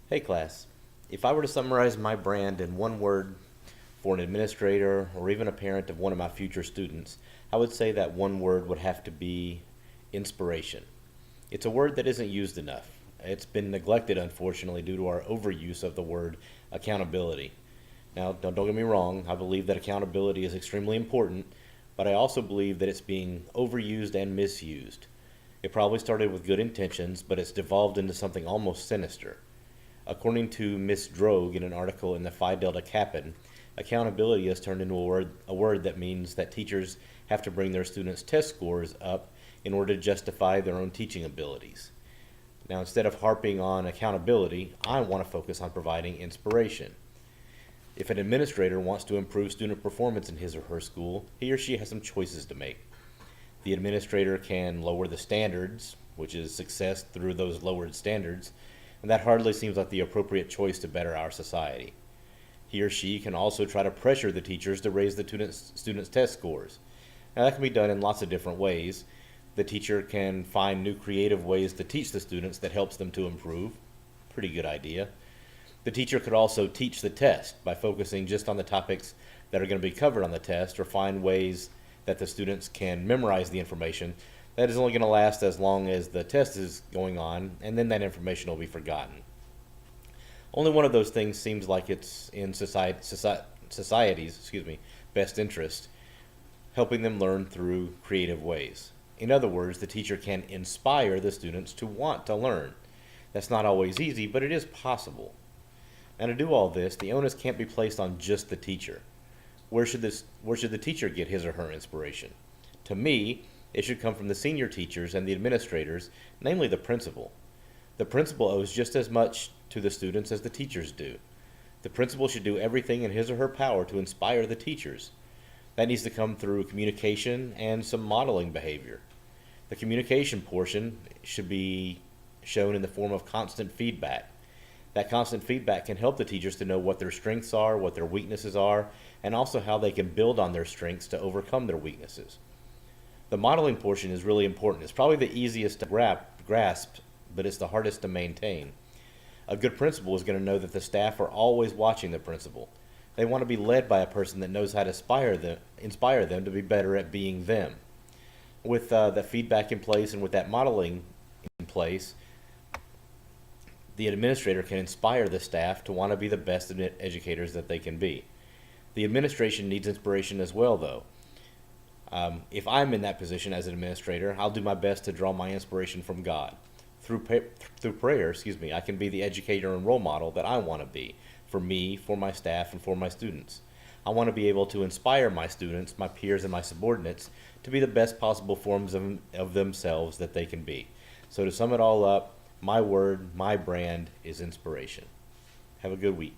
Hey class, if I were to summarize my brand in one word for an administrator or even a parent of one of my future students, I would say that one word would have to be inspiration. It's a word that isn't used enough. It's been neglected, unfortunately, due to our overuse of the word accountability. Now, don't get me wrong, I believe that accountability is extremely important, but I also believe that it's being overused and misused. It probably started with good intentions, but it's devolved into something almost sinister. According to Miss Droege in an article in the Phi Delta Kappan, accountability has turned into a word that means that teachers have to bring their students' test scores up in order to justify their own teaching abilities. Now, instead of harping on accountability, I want to focus on providing inspiration. If an administrator wants to improve student performance in his or her school, he or she has some choices to make. The administrator can lower the standards, which is success through those lowered standards, and that hardly seems like the appropriate choice to better our society. He or she can also try to pressure the teachers to raise the students' test scores. Now, that can be done in lots of different ways. The teacher can find new creative ways to teach the students that helps them to improve. Pretty good idea. The teacher could also teach the test by focusing just on the topics that are going to be covered on the test, or find ways that the students can memorize the information that is only going to last as long as the test is going on, and then that information will be forgotten. Only one of those things seems like it's in society's best interest, helping them learn through creative ways. In other words, the teacher can inspire the students to want to learn. That's not always easy, but it is possible. And to do all this, the onus can't be placed on just the teacher. Where should the teacher get his or her inspiration? To me, it should come from the senior teachers and the administrators, namely the principal. The principal owes just as much to the students as the teachers do. The principal should do everything in his or her power to inspire the teachers. That needs to come through communication and some modeling behavior. The communication portion should be shown in the form of constant feedback. That constant feedback can help the teachers to know what their strengths are, what their weaknesses are, and also how they can build on their strengths to overcome their weaknesses. The modeling portion is really important. It's probably the easiest to grasp, but it's the hardest to maintain. A good principal is going to know that the staff are always watching the principal. They want to be led by a person that knows how to inspire them to be better at being them. With that feedback in place and with that modeling in place, the administrator can inspire the staff to want to be the best educators that they can be. The administration needs inspiration as well, though. If I'm in that position as an administrator, I'll do my best to draw my inspiration from God. Through prayer, I can be the educator and role model that I want to be for me, for my staff, and for my students. I want to be able to inspire my students, my peers, and my subordinates to be the best possible forms of themselves that they can be. So to sum it all up, my word, my brand is inspiration. Have a good week.